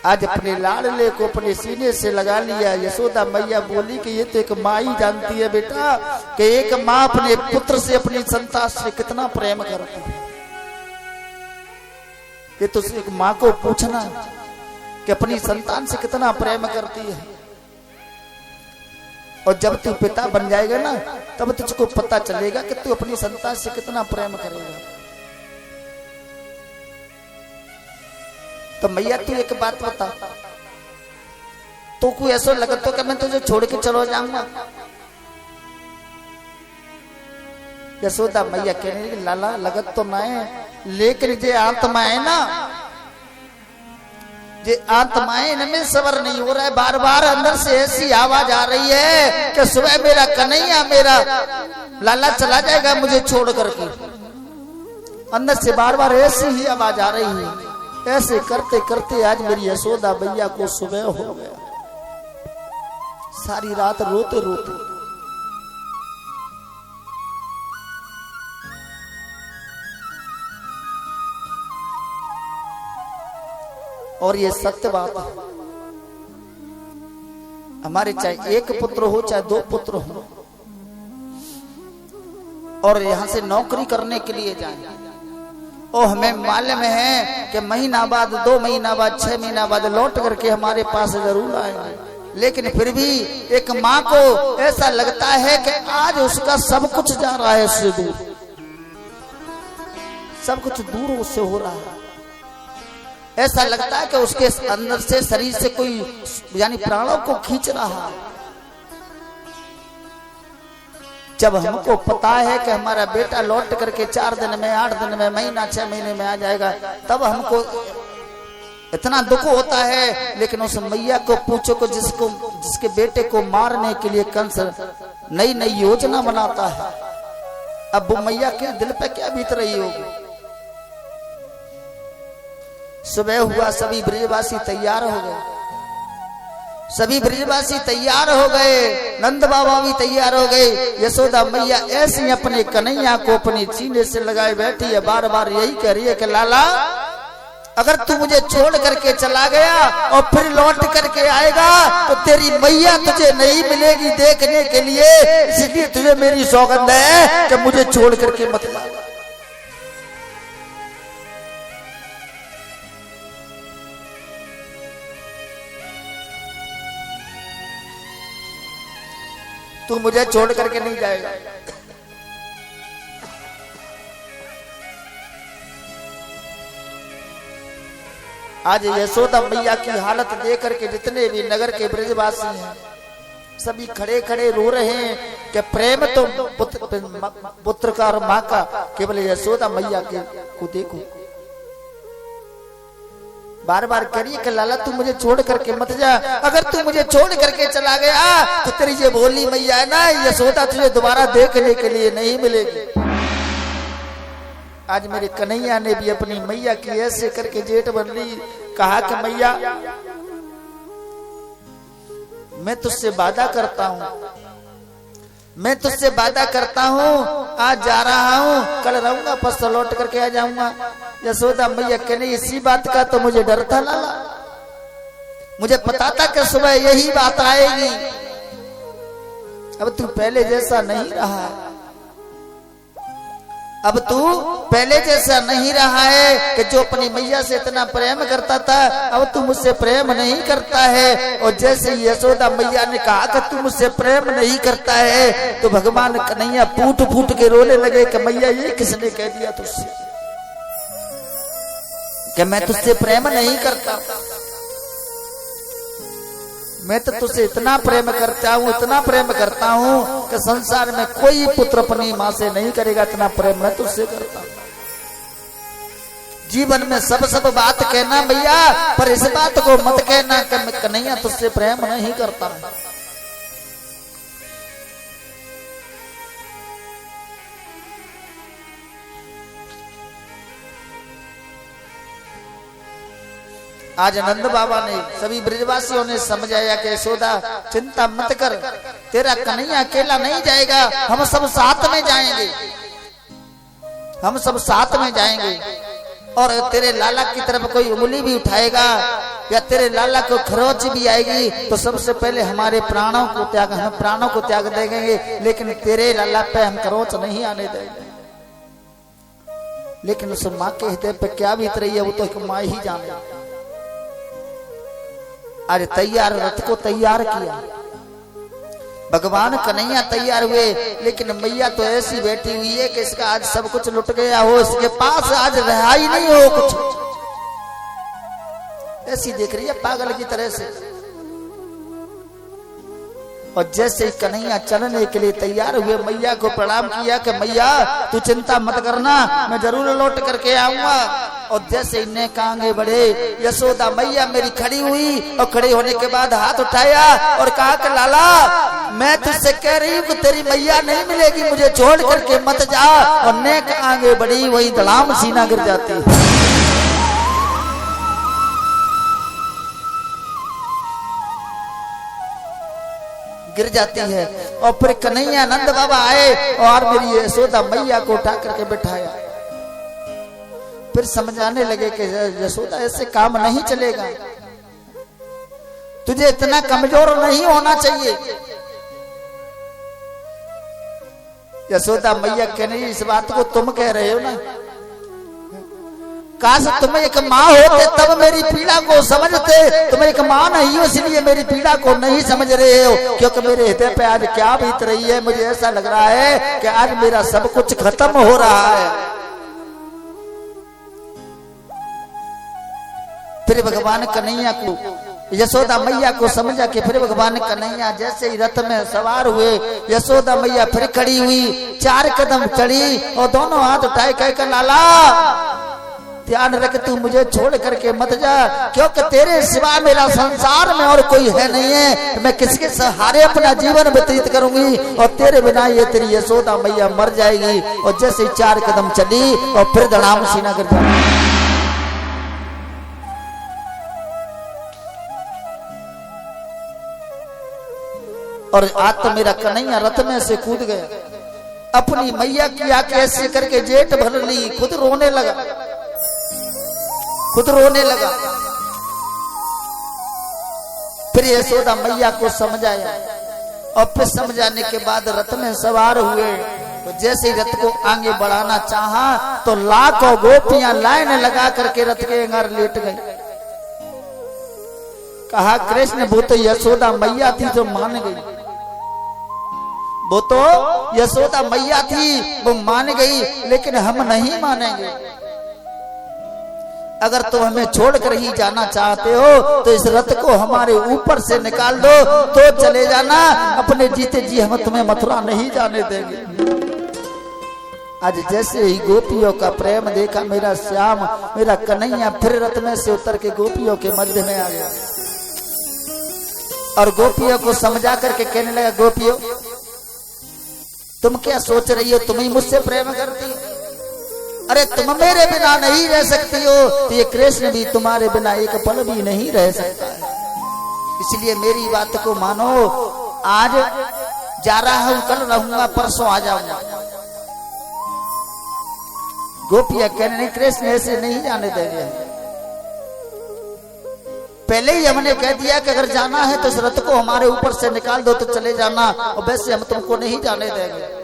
आज अपने लाडले को अपने सीने से लगा लिया। यशोदा मैया बोली कि ये तो एक माँ ही जानती है बेटा कि एक माँ अपने पुत्र से अपनी संतान से कितना प्रेम करती है। ये तो एक माँ को पूछना कि अपनी संतान से कितना प्रेम करती है। और जब तू पिता बन जाएगा ना तब तुझको पता चलेगा कि तू अपनी संतान से कितना प्रेम करेगा। तो मैया तू एक बात बता, तो कोई ऐसा लगा तो कि मैं तुझे छोड़ के चलो जाऊंगा। यशोदा मैया कहने लगी लाला लगत तो ना है, लेकिन जे आत्मा है ना, जे आत्माएं इनमें सबर नहीं हो रहा है। बार बार अंदर से ऐसी आवाज आ रही है कि सुबह मेरा कन्हैया मेरा लाला चला जाएगा मुझे छोड़ करके। अंदर से बार बार ऐसी ही आवाज आ रही है। ऐसे करते करते आज मेरी यशोदा मैया को सुबह हो गया। सारी रात रोते रोते और ये सत्य बात है, हमारे चाहे एक पुत्र हो चाहे दो पुत्र हो और यहां से नौकरी करने के लिए जाए और हमें मालूम है कि महीना बाद 2 महीना बाद 6 महीना बाद लौट करके हमारे पास जरूर आएंगे, लेकिन फिर भी एक माँ को ऐसा लगता है कि आज उसका सब कुछ जा रहा है उससे दूर, सब कुछ दूर उससे हो रहा है। ऐसा लगता है कि उसके अंदर से शरीर से कोई यानी प्राणों को खींच रहा है। जब हमको पता है कि हमारा बेटा लौट करके 4 दिन में 8 दिन में महीना 6 महीने में आ जाएगा तब हमको इतना दुख होता है। लेकिन उस मैया को पूछो को जिसके बेटे को मारने के लिए कंस नई नई योजना बनाता है, अब वो मैया के दिल पे क्या बीत रही होगी। सुबह हुआ, सभी ब्रजवासी तैयार हो गए, सभी ब्रजवासी तैयार हो गए, नंद बाबा भी तैयार हो गए। यशोदा मैया ऐसे अपने कन्हैया को अपने सीने से लगाए बैठी है, बार बार यही कह रही है कि लाला अगर तू मुझे छोड़ करके चला गया और फिर लौट करके आएगा तो तेरी मैया तुझे नहीं मिलेगी देखने के लिए, इसलिए तुझे मेरी सौगंध है कि मुझे छोड़ करके मत ला। तू मुझे छोड़ करके नहीं जाएगा। आज यशोदा मैया की हालत देख करके जितने भी नगर के ब्रजवासी हैं सभी खड़े खड़े रो रहे हैं कि प्रेम तो पुत्र का और माँ का, केवल यशोदा मैया के को देखो। बार बार करिए कि लाला तू मुझे छोड़ करके मत जा, अगर तू मुझे छोड़ करके चला गया तो तेरी ये भोली मैया है ना यशोदा तुझे दोबारा देखने के लिए नहीं मिलेगी। आज मेरे कन्हैया ने भी अपनी मैया की ऐसे करके जेठ बन ली, कहा कि मैया मैं तुझसे वादा करता हूं, मैं तुझसे वादा करता हूं आज जा रहा हूं, कल रहूंगा परसों लौट करके आ जाऊंगा। यशोदा मैया कहने इसी बात का तो मुझे डर था लाला, मुझे पता था कि सुबह यही बात आएगी। अब तू पहले जैसा नहीं रहा, अब तू पहले जैसा नहीं रहा है कि जो अपनी मैया से इतना प्रेम करता था अब तू मुझसे प्रेम नहीं करता है। और जैसे यशोदा मैया ने कहा कि तू मुझसे प्रेम नहीं करता है तो भगवान कन्हैया फूट फूट के रोने लगे कि मैया ये किसने कह दिया तुझसे कि मैं तुझसे प्रेम नहीं करता, मैं तो तुझसे इतना प्रेम करता हूँ, इतना प्रेम करता हूँ कि संसार में कोई पुत्र अपनी माँ से नहीं करेगा, इतना प्रेम मैं तुझसे करता हूँ। जीवन में सब बात कहना भैया, पर इस बात को मत कहना कि मैं कन्हैया तुझसे प्रेम नहीं करता। आज नंद बाबा ने सभी ब्रजवासियों ने समझाया कि यशोदा चिंता मत कर, तेरा कन्हैया अकेला नहीं जाएगा, हम सब साथ में जाएंगे, हम सब साथ में जाएंगे। और तेरे लाला की तरफ कोई उंगली भी उठाएगा या तेरे लाला को खरोच भी आएगी तो सबसे पहले हमारे प्राणों को त्याग, हम प्राणों को त्याग देंगे, लेकिन तेरे लाला पे हम खरोच नहीं आने देंगे। लेकिन उस माँ के हृदय पे क्या बीत रही है वो तो एक माँ ही जाने। आज तैयार रथ को तैयार किया, भगवान कन्हैया तैयार हुए, लेकिन मैया तो ऐसी बैठी हुई है कि इसका आज सब कुछ लुट गया हो, इसके पास आज रहा ही नहीं हो कुछ, ऐसी देख रही है पागल की तरह से। और जैसे ही कन्हैया चलने के लिए तैयार हुए, मैया को प्रणाम किया कि मैया तू चिंता मत करना, मैं जरूर लौट करके आऊंगा। और जैसे इन्हें आगे बढ़े, यशोदा मैया मेरी खड़ी हुई और खड़े होने के बाद हाथ उठाया और कहा कि लाला मैं तुझसे कह रही हूँ कि तेरी मैया नहीं मिलेगी, मुझे छोड़ करके मत जा। और नेक आगे बढ़ी, वही धड़ाम सीना गिर जाती है। गिर जाती है। और फिर कन्हैया नंद बाबा आए और मेरी यशोदा मैया को उठा करके बिठाया, फिर समझाने लगे कि यशोदा ऐसे काम नहीं चलेगा, तुझे इतना कमजोर नहीं होना चाहिए। यशोदा मैया कहने इस बात को तुम कह रहे हो ना, काश तुम एक माँ होते तब मेरी पीड़ा को समझते, तुम एक माँ नहीं हो इसलिए मेरी पीड़ा को नहीं समझ रहे हो। क्योंकि मेरे हृदय पे आज क्या बीत रही है, मुझे ऐसा लग रहा है कि आज मेरा सब कुछ खत्म हो रहा है। फिर भगवान कन्हैया को, यशोदा मैया को समझा कि फिर भगवान कन्हैया जैसे ही रथ में सवार हुए, यशोदा मैया फिर खड़ी हुई, 4 कदम चढ़ी और दोनों हाथ उठाए कहकर लाला ध्यान रख, तू मुझे छोड़ करके मत जा, क्योंकि तेरे सिवा मेरा संसार में और कोई है नहीं है, मैं किसके सहारे अपना जीवन व्यतीत करूंगी, और तेरे बिना ये तेरी यशोदा मैया मर जाएगी। और जैसे 4 कदम चली और फिर धड़ाम सीना गिर जाएगी। और आज तो मेरा कन्हैया रथ में से कूद गया, अपनी मैया की आंखें ऐसे करके जेठ भर ली, खुद रोने लगा, खुद रोने लगा। फिर यशोदा मैया को समझाया और फिर समझाने के बाद रथ में सवार हुए। तो जैसे ही रथ को आगे बढ़ाना चाहा तो लाखों गोपियां लाइन लगा करके रथ के अंदर लेट गई। कहा कृष्ण वो तो यशोदा मैया थी जो मान गई, वो तो यशोदा मैया थी वो मान गई, लेकिन हम नहीं मानेंगे। अगर तुम हमें छोड़कर ही जाना चाहते हो तो इस रथ को हमारे ऊपर से निकाल दो तो चले जाना, अपने जीते जी हम तुम्हें मथुरा नहीं जाने देंगे। आज जैसे ही गोपियों का प्रेम देखा मेरा श्याम, मेरा कन्हैया फिर रथ में से उतर के गोपियों के मध्य में आ गया और गोपियों को समझा करके कहने लगा, गोपियों तुम क्या सोच रही हो, तुम ही मुझसे प्रेम करती हो, अरे तुम मेरे बिना नहीं रह सकती हो तो ये कृष्ण भी तुम्हारे बिना एक पल भी नहीं रह सकता है, इसलिए मेरी बात को मानो। आज जा रहा हूं, कल रहूंगा, परसों आ जाऊंगा। गोपियां कहने नहीं कृष्ण ऐसे नहीं जाने देंगे, पहले ही हमने कह दिया कि अगर जाना है तो इस रथ को हमारे ऊपर से निकाल दो तो चले जाना, और वैसे हम तुमको नहीं जाने देंगे।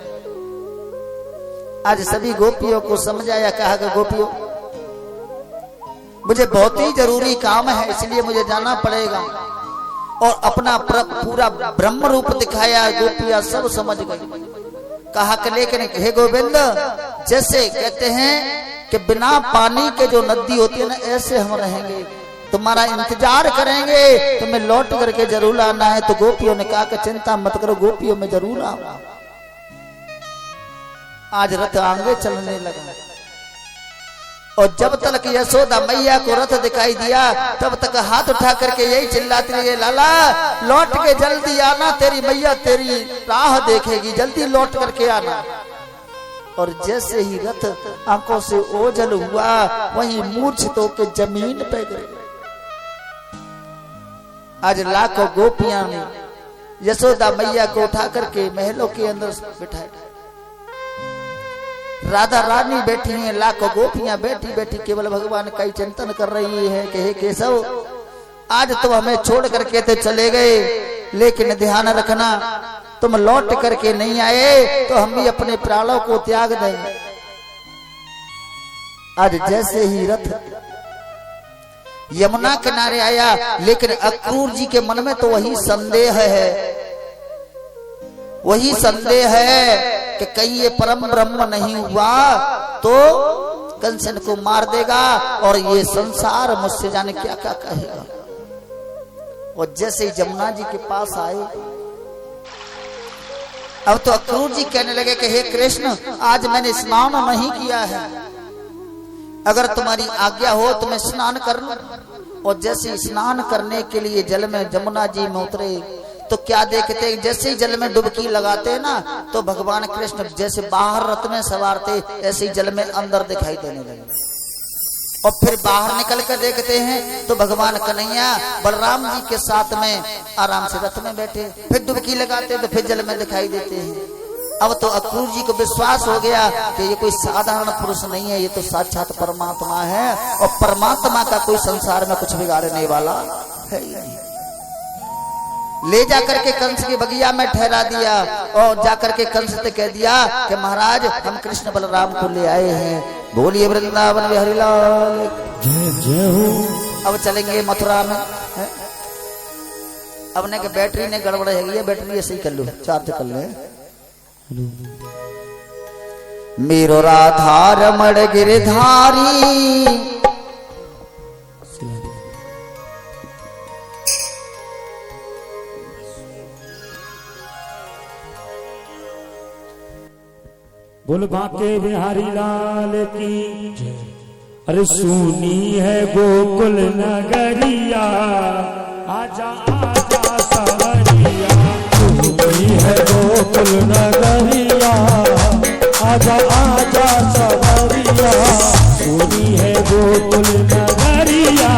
आज सभी गोपियों को समझाया, कहा कि गोपियों मुझे बहुत ही जरूरी काम है इसलिए मुझे जाना पड़ेगा, और अपना पूरा ब्रह्म रूप दिखाया। गोपियां सब समझ गई। कहा कि लेकिन हे गोविंद, जैसे कहते हैं कि बिना पानी के जो नदी होती है ना, ऐसे हम रहेंगे, तुम्हारा इंतजार करेंगे, तुम्हें लौट करके जरूर आना है। तो गोपियों ने कहा कि चिंता मत करो, गोपियों में जरूर आऊंगा। आज रथ आगे चलने लगा और जब तक यशोदा मैया को रथ दिखाई दिया तब तक हाथ उठा करके यही चिल्लाती रही, लाला लौट के जल्दी आना, तेरी मैया तेरी राह देखेगी, जल्दी लौट करके आना। और जैसे ही रथ आंखों से ओझल हुआ वहीं मूर्छित होकर जमीन पे गिर। आज लाखों गोपियां ने यशोदा मैया को उठा करके महलों के अंदर बिठाया, राधा रानी बैठी हैं, लाखों गोपियां बैठी बैठी केवल भगवान का ही चिंतन कर रही है कि हे केशव आज तुम हमें छोड़ करके तो चले गए, लेकिन ध्यान रखना तुम लौट करके नहीं आए तो हम भी अपने प्राणों को त्याग देंगे। आज जैसे ही रथ यमुना किनारे आया, लेकिन अक्रूर जी के मन में तो वही संदेह है, वही संदेह है कि कहीं ये परम ब्रह्म नहीं हुआ तो कंसन को मार देगा और ये संसार मुझसे जाने क्या क्या कहेगा। और जैसे ही जमुना जी के पास आए, अब तो अक्रूर जी कहने लगे कि हे कृष्ण, आज मैंने स्नान नहीं किया है, अगर तुम्हारी आज्ञा हो तो मैं स्नान कर लूं। और जैसे स्नान करने के लिए जल में जमुना जी में उतरे तो क्या देखते, जैसे ही जल में डुबकी लगाते ना तो भगवान कृष्ण जैसे बाहर रथ में सवार थे ऐसे ही जल में अंदर दिखाई देने लगे। और फिर बाहर निकल कर देखते हैं तो भगवान कन्हैया बलराम जी के साथ में आराम से रथ में बैठे, फिर डुबकी लगाते तो फिर जल में दिखाई देते हैं। अब तो अक्रूर जी को विश्वास हो गया कि ये कोई साधारण पुरुष नहीं है, ये तो साक्षात परमात्मा है और परमात्मा का कोई संसार में कुछ बिगाड़ने वाला है ही नहीं। ले जाकर के कंस की बगिया में ठहरा दिया और जाकर के कंस से कह दिया कि महाराज हम कृष्ण बलराम को ले आए हैं, बोलिए वृंदावन बिहारी लाल जय जय हो। अब चलेंगे मथुरा में। अब ने के बैटरी ने गड़बड़ है, बैटरी ऐसे ही कर लो, चार्ज कर ले। मेरो राधा रमण गिरधारी बोल बाके बिहारी लाल की जय। अरे सुनी है गोकुल नगरिया, आजा आजा सवरिया, सुनी है गोकुल नगरिया, आजा आजा सवरिया, सुनी है गोकुल नगरिया,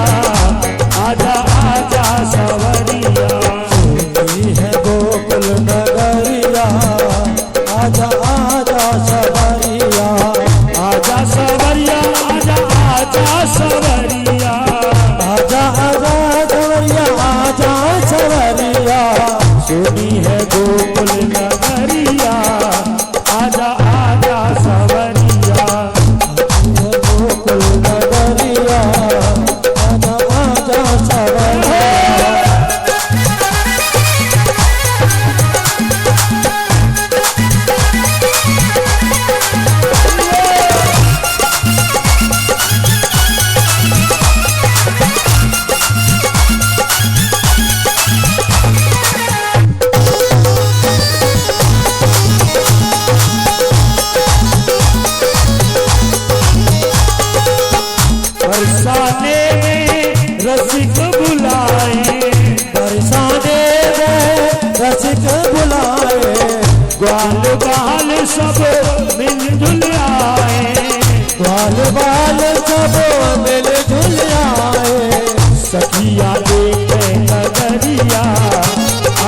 आजा आजा सवरिया, सुनी है गोकुल नगरिया, आजा आजा सवरिया, आजा सवरिया, आजा आजा सवरिया, आजा आजा सवरिया, आजा सवरिया, सुनी है गोकुल नगरिया, आजा आजा सवरिया, गोकुल नगरिया, आजा आजा सवरिया। बरसाने में रसिक बुलाए, बरसाने में रसिक बुलाए, ग्वाल बाल सब मिलजुल आए, ग्वाल बाल सब मिलजुल आए, सखिया देखे नगरिया,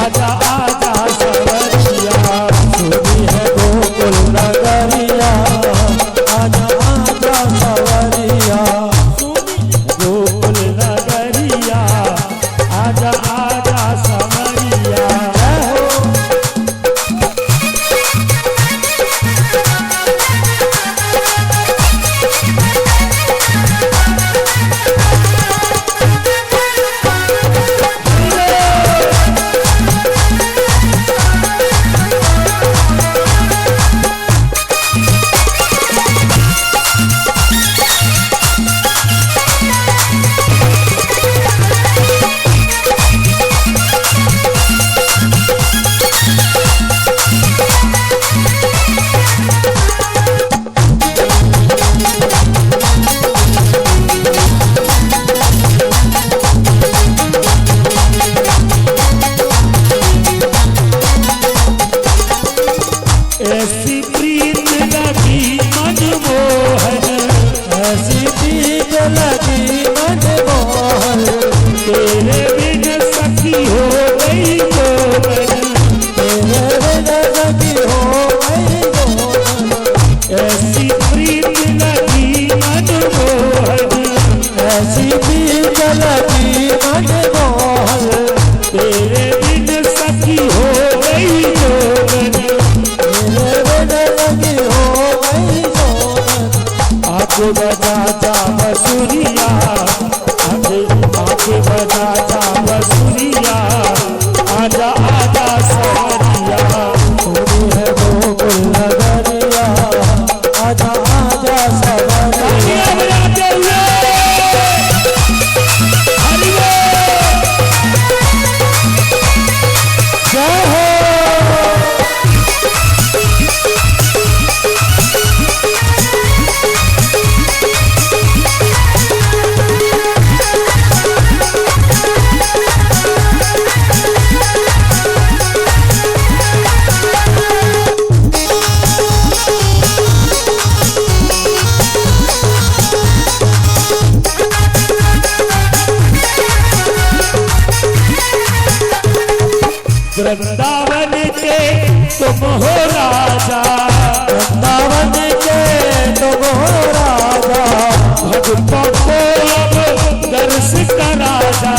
आजा आजा सवरिया, सुनी है गोकुल नगरिया, आजा आजा सवरिया, गोकुल नगरिया, आजा आजा सवरिया। ऐसी प्रीत लगी मनमोहन, ऐसी प्रीत लगी मनमोहन, तेरे बिन सखी हो गई मोहन, तेरे बिन सखी हो गई मोहन, ऐसी प्रीत लगी मनमोहन, ऐसी प्रीत लगी मनमोहन, बसुरिया आगे आगे बजा जा बसुरिया आजा आजा सवरिया तू है गोकुल नगरिया आजा आजा सवरिया वृंदावन के तुम हो राजा वृंदावन के तुम हो राजा भक्तों को अब दर्श करा जा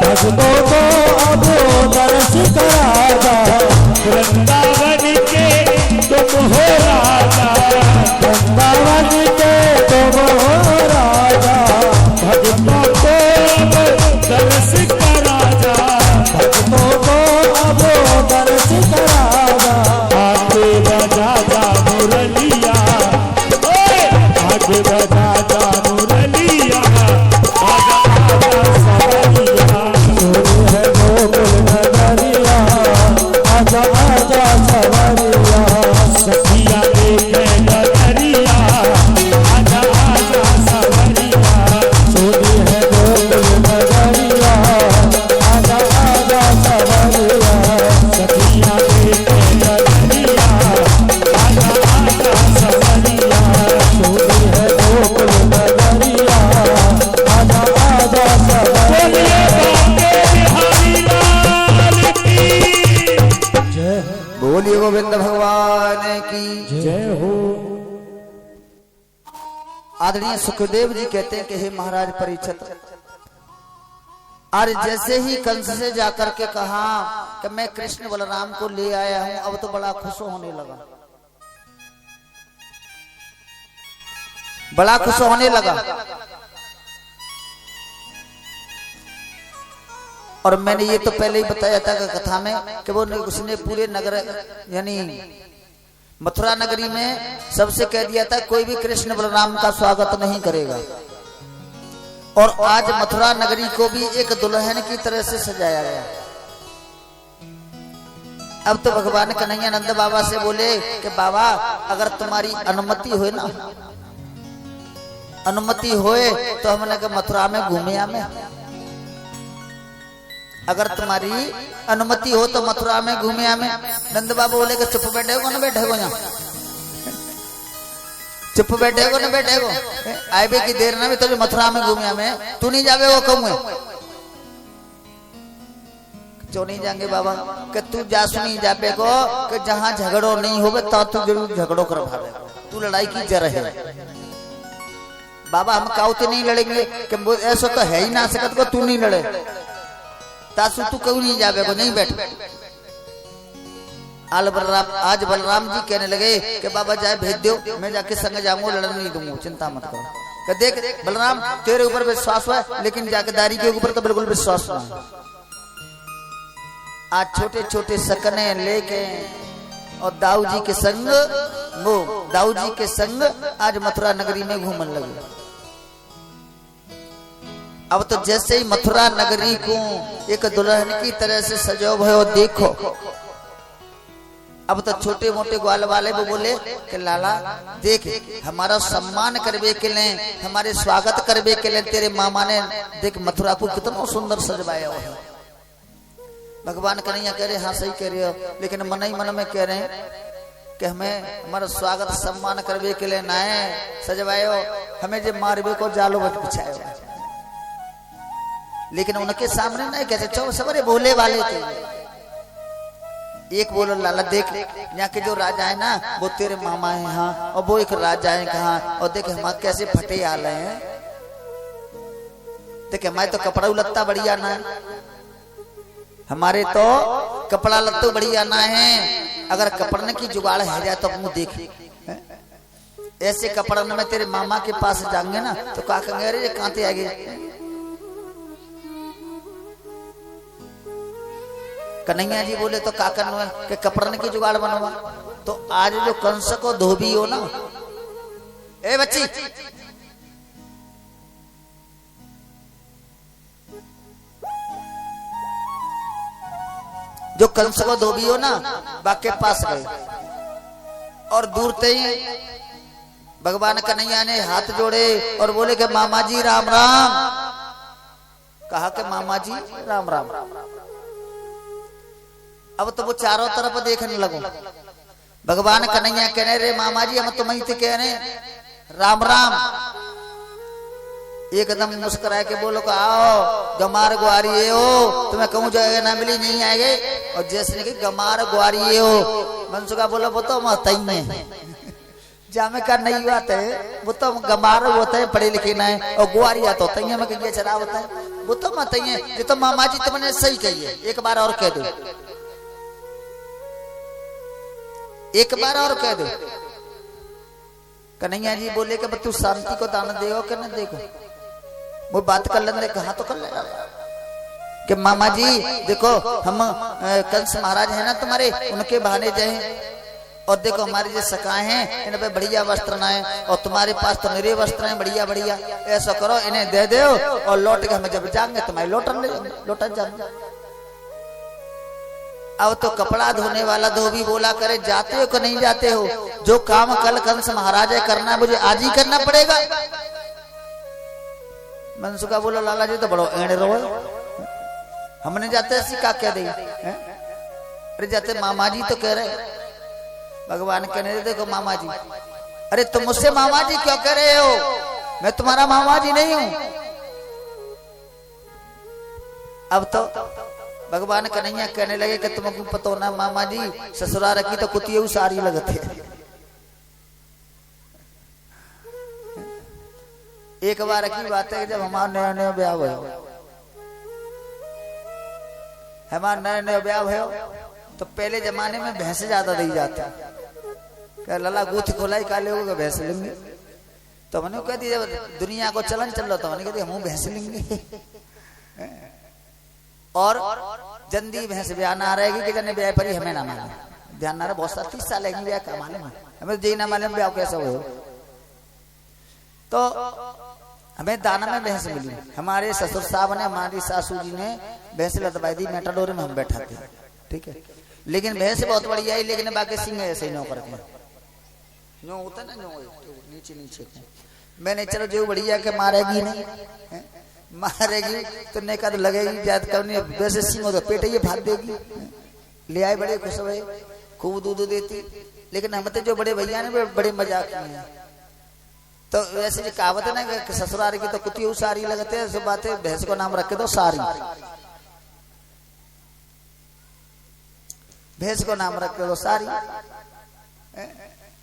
भक्तों को अब दर्श करा जा वृंदावन के तुम हो राजा वृंदावन के तुम हो राजा भक्तों को अब दर्श करा जा भक्तों को दर्श कराजा आगे बजा जा मुरलिया आगे बजा जा मुरलिया आजा आजा सवरिया तू है गोकुल नगरिया आजा आजा सवरिया सखिया देखे नगरिया आजा आजा सवरिया तू है गोकुल नगरिया आजा आजा सवरिया सखिया देखे नगरिया आजा आजा सवरिया तू है गोकुल नगरिया आजा आजा सवरिया बोलिए गोविंद भगवान की जय हो। आदरणीय सुखदेव जी कहते हैं कि हे महाराज परीक्षित, और जैसे ही कंस से जाकर के कहा कि मैं कृष्ण बलराम को ले आया हूं, अब तो बड़ा खुश होने लगा, बड़ा खुश होने लगा। और मैंने ये तो पहले ही बताया था कि कथा में कि वो उसने पूरे नगर यानी मथुरा नगरी में सबसे कह दिया था कोई भी कृष्ण बलराम का स्वागत नहीं करेगा। और आज मथुरा नगरी को भी एक दुल्हन की तरह से सजाया गया। अब तो भगवान कन्हैया नंद बाबा से बोले कि बाबा अगर तुम्हारी अनुमति होए ना, अनुमति होए तो हमने कहा मथुरा में घूमे आमे, अगर तुम्हारी अनुमति हो तो मथुरा में घूमे आमे। नंद बाबा बोले कि चुप बैठे हो ना बैठे हो, यहाँ चुप बैठे हो ना बैठे हो, आए की देर ना भी तो मथुरा में घूमे आमे, तू नहीं जावे वो कहूँ क्यों नहीं जाएंगे बाबा कि तू जासु नहीं जाबे को कि जहां झगड़ो नहीं होवे तो तू जरूर झगड़ो कर भावे, तू लड़ाई की जर है बाबा। हम काउते नहीं लड़ेंगे कि ऐसा तो है ही ना सकत को तू नहीं लड़े, तासु तू क्यों नहीं जावे को, नहीं बैठ। आज बलराम जी कहने लगे कि बाबा जाए भेज दो, मैं जाके संग जाऊंगा, लड़ने नहीं दूंगा, चिंता मत करो। कि देख बलराम तेरे ऊपर विश्वास है लेकिन जाकेदारी के ऊपर तो बिल्कुल विश्वास नहीं। आज छोटे छोटे सकने लेके और दाऊ जी के संग, वो दाऊ जी के संग आज मथुरा नगरी में घूमने लगे। अब तो जैसे ही मथुरा नगरी को एक दुल्हन की तरह से सजो भयो देखो, अब तो छोटे मोटे ग्वाल वाले वो बोले कि लाला देख हमारा सम्मान करवे के लिए, हमारे स्वागत करवे के लिए तेरे मामा ने देख मथुरा को कितना सुंदर सजवाया हुआ है। भगवान कन्हैया कह रहे हाँ सही कह रहे हो, लेकिन मन ही मन में कह रहे हैं कि हमें हमारा स्वागत सम्मान करवे के लिए ना सजवाए हो, हमें जो मारवे को जालो बच बिछाए हो। लेकिन उनके सामने नहीं कहते, चौ सवरे बोले वाले थे। एक बोलो लाला देख यहाँ के जो राजा है ना वो तेरे मामा है, हाँ, और वो एक राजा है कहाँ, और देख हम कैसे फटे आ रहे हैं, देख हमारे तो कपड़ा लत्ता बढ़िया ना है, हमारे तो कपड़ा लत्ता बढ़िया ना है, अगर कपड़ने की जुगाड़ है जाए तो मुँह देख ऐसे कपड़न में तेरे मामा के पास जाएंगे ना तो का कहेंगे, अरे ये कांते आ गए। कन्हैया जी बोले तो का करना है कि कपड़न की जुगाड़ बनवा। तो आज जो कंस को धोबी हो ना, ए बच्ची जो कंस को धोबी हो ना, बाके पास गए और दूर से ही भगवान कन्हैया ने हाथ जोड़े और बोले कि मामा जी राम राम। कहा कि मामा जी राम राम। अब तो वो चारों तरफ देखने लगो। भगवान कन्हैया कहने, रे मामा जी हम तुम्हें थे कहने राम राम। एकदम मुस्कुरा के बोलो कि आओ गमार ग्वारिये हो, तुम्हें कहूँ जगह ना मिली नहीं आएगे। और जैसे कि गमार ग्वारिये हो, मनसुखा बोलो वो तो महतई में जामे का नहीं बात है, वो तो गमार होता है पढ़े लिखे ना है, और ग्वारिया तो होता है मैं चला होता है, वो तो महतई है। ये तो मामा जी तुमने सही कही है, एक बार और कह दो, एक बार और कह दो। कन्हैया जी बोले कि तू शांति को दान देगा कि न देगा। वो बात कर लेने, कहा तो कर लेगा कि मामा जी देखो हम कंस महाराज है ना तुम्हारे, उनके बहाने जाए और देखो हमारे जो सखाए हैं इन पे बढ़िया वस्त्र ना है, और तुम्हारे पास तो मेरे वस्त्र हैं बढ़िया बढ़िया। ऐसा करो इन्हें दे दो और लौट के हम जब जाएंगे तुम्हारे लौटन जाएंगे। अब तो कपड़ा धोने वाला धोबी बोला करे, जाते हो कि नहीं जाते हो? जो काम कल कंस महाराज करना मुझे आज ही करना पड़ेगा। मनसुखा बोला लाला जी तो बड़ो एड़ रो, हमने जाते ऐसी का कह दी। अरे जाते मामा जी तो कह रहे। भगवान कहने देखो मामा जी, अरे तुम मुझसे मामा जी क्यों कह रहे हो? मैं तुम्हारा मामा जी नहीं हूं। अब तो भगवान कन्हैया कहने लगे कि तुमको पता ना मामा जी ससुराल रखी तो कुतिये सारी लगते। एक बार की बात है जब हमारा नया नया ब्याह हुआ, हमारा नया नया ब्याह हुआ तो पहले जमाने में भैंस ज्यादा दी जाती। क्या लला गुथ खोलाई काले हो भैंस लेंगे, तो मैंने कह दिया दुनिया को चलन चल रहा था, मैंने कह दिया हम भैंस लेंगे। और जंदी भैंस ब्याह ना रहेगी कि जने ब्याह पर हमें ना माने, ध्यान ना रहे बहुत सारा 30 साल ब्याह का मालूम है हमें, जी ना मालूम ब्याह कैसा हो। तो हमें दाना में भैंस मिली, हमारे ससुर साहब ने हमारी सासू जी ने भैंस लदवाई दी, मेटाडोर में हम बैठा थे, ठीक है। लेकिन भैंस बहुत बढ़िया है, लेकिन बाकी सिंह ऐसे ही नो कर नो होता ना, नो नीचे नीचे। मैंने चलो जो बढ़िया के मारेगी नहीं, मारेगी तो नेका तो लगेगी जात करनी, वैसे सिंह हो तो पेट ये भाग देगी। ले आए बड़े खुश हुए, खूब दूध देती। लेकिन हम तो जो बड़े भैया ने बड़े मजाक किए। तो वैसे जो कहावत है ना कि ससुराल की तो कुत्ती सारी लगते हैं, सब बातें भैंस को नाम रखे तो सारी, भैंस को नाम रखे तो सारी।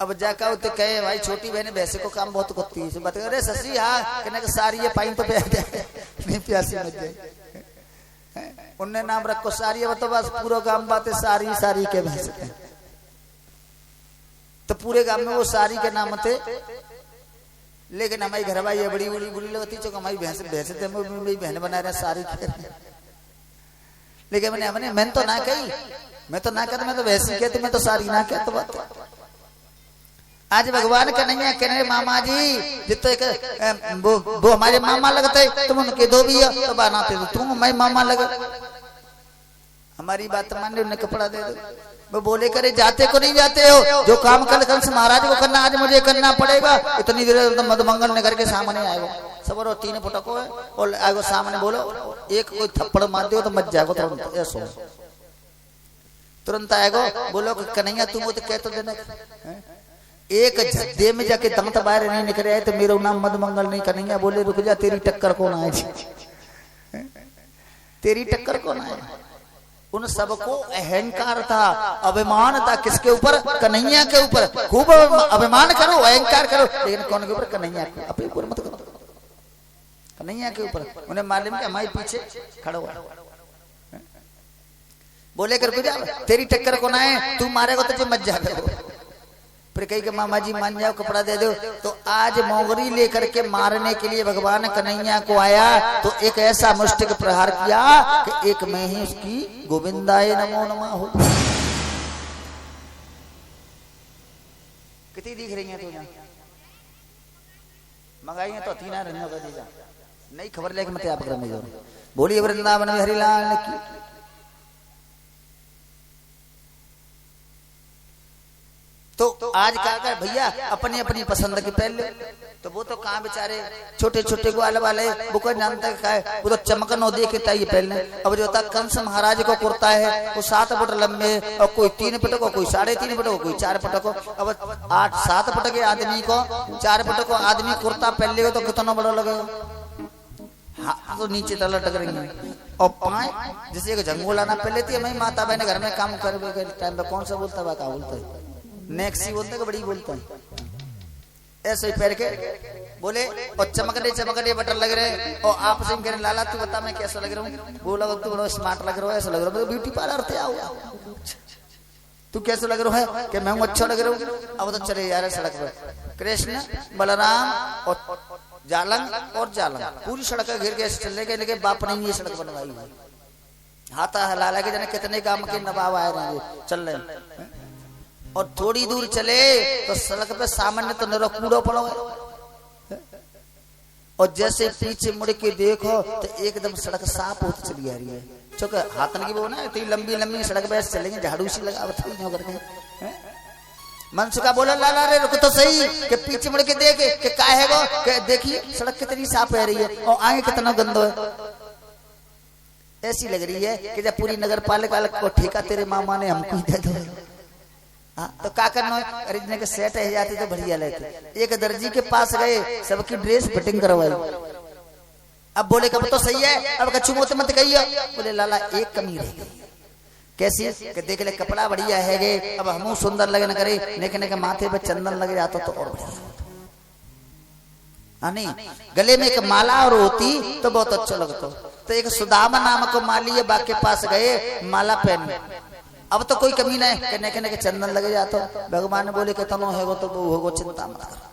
अब जाकर तो कहे भाई छोटी बहन भैंस को काम बहुत कुत्ती है, बता अरे ससुरी हाँ कहने के सारी ये पाइन तो पे नहीं प्यासी मत जाए। उनने नाम रखो सारी, अब तो बस पूरा गांव बातें सारी सारी के भैंस थे, तो पूरे गांव में वो सारी के नाम थे। लेकिन हमारी घर भाई ये बड़ी बुरी बुरी लगती चो हमारी भैंस भैंस थे, मेरी बहन बना रहे सारी। लेकिन मैंने तो ना कही, मैं तो ना कहता, मैं तो वैसी कहती, मैं तो सारी ना कहता बात। आज भगवान कन्हैया कहने मामा जी जितो एक वो हमारे मामा लगते, तुम उनके धोबी हो तो बनाते तुम मैं मामा लगे। हमारी बात मान लो, उन्हें कपड़ा दे दो। वो बोले करे जाते को नहीं जाते हो, जो काम कल कंस महाराज को करना आज मुझे करना पड़ेगा। इतनी देर तो मधुमंगल नगर के सामने आएगा सब, और 3 फुटको है और आएगो सामने, बोलो एक कोई थप्पड़ मार दो तो मच जाएगा तुरंत, ऐसा तुरंत आएगो। बोलो कन्हैया तुम वो तो कह तो देना, एक झद्दे में जाके दांत बाहर नहीं निकले आए तो मेरा नाम मधुमंगल नहीं। कन्हैया बोले रुक जा, तेरी टक्कर कौन आए, तेरी टक्कर कौन आए। उन सबको अहंकार था, अभिमान था, किसके ऊपर? कन्हैया के ऊपर। खूब अभिमान करो, अहंकार करो, लेकिन कौन के ऊपर? कन्हैया के अपने ऊपर मत करो, कन्हैया के ऊपर। उन्हें मालूम कि हमारे पीछे खड़ा हुआ। बोले कर जा तेरी टक्कर कौन आए, तू मारेगा तो मत जाएगा, फिर कही कि मामा जी मान जाओ कपड़ा दे दो। तो आज मोगरी लेकर के मारने के लिए भगवान कन्हैया को आया तो एक ऐसा मुष्टिक प्रहार किया कि एक में ही उसकी गोविंदाय नमो नमः हो। कितनी दिख रही है तुझे मंगाई है तो तीना रंग का दीजा नई खबर लेके मत आप करने जो बोलिए वृंदावन में हरिलाल की। तो आज क्या कर भैया अपनी अपनी पसंद की पहन ले। तो वो तो कहाँ बेचारे छोटे छोटे ग्वाल वाले वो कोई जानता है वो तो चमकन हो देखता ये पहन ले। अब जो होता कंस महाराज को कुर्ता है वो 7 फुट लंबे और कोई 3 फुट को कोई 3.5 फुट को कोई 4 फुट को। अब 8-7 फुट के आदमी को 4 फुट को आदमी कुर्ता पहन लेगा तो कितना बड़ा लगेगा। हाँ तो नीचे तक लटक रही है और पाए जैसे एक झंगोला ना पहन लेती है। मैं माता बहने घर में काम कर टाइम पे कौन सा बोलता है क्या बोलता है नेक्सी बोलते हैं बड़ी बोलता है ऐसे ही पैर के बोले और चमकने बटन लग रहे और आप से कहने लाला तू बता मैं कैसा लग रहा हूँ। बोला तू बड़ा स्मार्ट लग रहा है ऐसा लग रहा है ब्यूटी पार्लर से आओ तू कैसे लग रहा है कि मैं अच्छा लग रहा हूँ। अब तो चले यार सड़क पर कृष्ण बलराम और जालंग पूरी सड़क घेर के चलने के लेके बाप ने ये सड़क बनवाई है। हाथा हलाला के जने कितने काम के नवाब आए रहे चल रहे और थोड़ी दूर चले तो सड़क पे सामान्य तो नरो कूड़ो पड़ो है और जैसे पीछे मुड़ के देखो तो एकदम सड़क साफ होती चली आ रही है। चूंकि हाथन की वो ना इतनी लंबी सड़क पे चलेंगे झाड़ू सी लगा करके मनसु का बोला लाला रे रुको तो सही कि पीछे मुड़ के देखे कि क्या है वो कि देखिए सड़क कितनी साफ है रही है और आगे कितना गंदो है। ऐसी लग रही है कि जब पूरी नगर पालिका को ठेका तेरे मामा ने हमको ही दे दो। हाँ तो क्या करना है खरीदने के सेट है जाती तो बढ़िया लेते। एक दर्जी के पास गए सबकी ड्रेस फिटिंग करवाई। अब बोले कब तो सही है अब कच्चू मोत मत कहियो। बोले लाला एक कमी रह गई कैसी कि देख ले कपड़ा बढ़िया है गे अब हम सुंदर लगे न करे लेकिन के माथे पे चंदन लग जाता तो और बढ़िया हाँ नहीं गले में एक माला और होती तो बहुत अच्छा लगता। तो एक सुदामा नाम को माली बा के पास गए माला पहन अब तो कोई कमी नहीं कहने के चंदन लगे जाता। भगवान ने बोले कि तनो है वो तो वो होगो चिंता मत करो।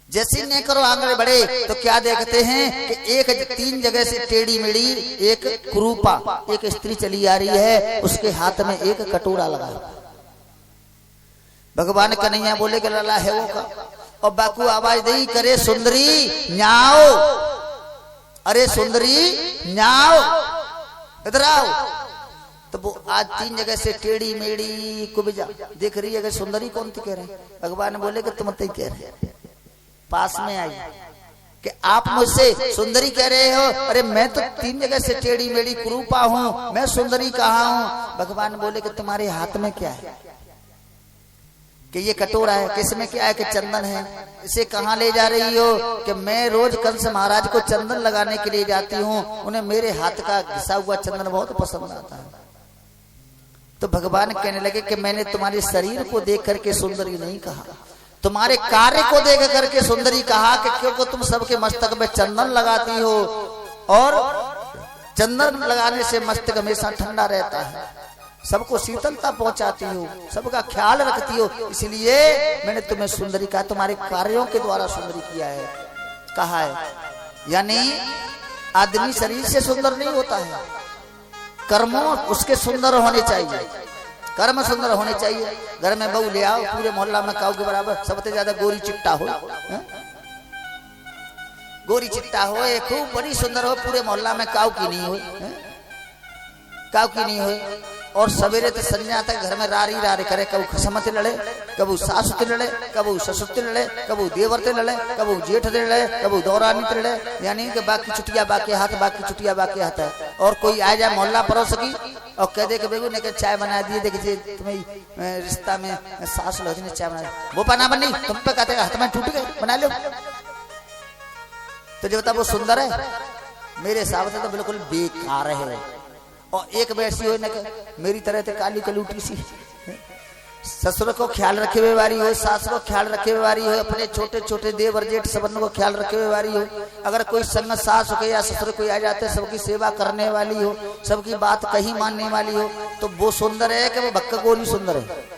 जैसे नहीं करो आगे बढ़े तो क्या देखते हैं कि एक 3 जगह से टेढ़ी मेढ़ी एक कुरूपा एक स्त्री चली आ रही है उसके हाथ में एक कटोरा लगा। भगवान कन्हैया बोले कि लाला है वो का और बाकू आवाज दे करे सुंदरी न्याओ अरे सुंदरी न्याओ इधर आओ। तो वो आज 3 जगह से टेढ़ी मेढ़ी कुबिजा देख रही है कि सुंदरी कौन थी कह रहे हैं। भगवान बोले कि तुम कह रहे पास में आई कि आप मुझसे सुंदरी कह रहे हो। अरे मैं तो 3 जगह से टेढ़ी मेढ़ी कुरूपा हूँ मैं सुंदरी कहाँ हूँ। भगवान बोले कि तुम्हारे हाथ में क्या है कि ये कटोरा है किसमें क्या है कि चंदन है। इसे कहाँ ले जा रही हो कि मैं रोज कंस महाराज को चंदन लगाने के लिए जाती हूँ उन्हें मेरे हाथ का घिसा हुआ चंदन बहुत पसंद आता है। तो भगवान कहने लगे कि मैंने तुम्हारे शरीर को देख करके सुंदरी नहीं कहा तुम्हारे कार्य को देख करके सुंदरी कहा कि क्योंकि तुम सबके मस्तक में चंदन लगाती हो और चंदन लगाने से मस्तक हमेशा ठंडा रहता है सबको शीतलता पहुंचाती हो सबका ख्याल रखती हो इसलिए मैंने तुम्हें सुंदरी कहा। तुम्हारे कार्यों के द्वारा सुंदरी किया है कहा है। यानी आदमी शरीर से सुंदर नहीं होता है कर्मों उसके सुंदर होने चाहिए कर्म सुंदर होने चाहिए। घर में बहू ले आओ पूरे मोहल्ला में काऊ के बराबर सबसे ज्यादा गोरी चिट्टा हो गोरी चिट्टा हो खूब बड़ी सुंदर हो पूरे मोहल्ला में काऊ की नहीं हो और सवेरे तो संध्या तक घर में रारी रारी करे कबू खसमत लड़े कबू सासुते लड़े कबू ससुते लड़े कबू देवरते लड़े कबू जेठ लड़े कबू दौरानी लड़े यानी कि बाकी छुट्टियां बाकी हाथ है। और कोई आ जाए मोहल्ला परोस की और कह दे कि बेगू ने चाय बना दिए देखिए तुम्हें रिश्ता में सास लड़की ने चाय बना वो बना बनी तुम पे कहते हाथ में टूट गए बना लो। तो जो बता वो सुंदर है मेरे हिसाब से तो बिल्कुल बेकार है। और एक वैसी हो न मेरी तरह तो काली कलूटी सी ससुर को ख्याल रखे हुए वाली हो सास को ख्याल रखे हुए वाली हो अपने छोटे छोटे देवर जेठ सबन को ख्याल रखे हुए वाली हो। अगर कोई संग सास हो या ससुर कोई आ जाते सबकी सेवा करने वाली हो सबकी बात कहीं मानने वाली हो तो वो सुंदर है कि वो भक्का गोरी सुंदर है।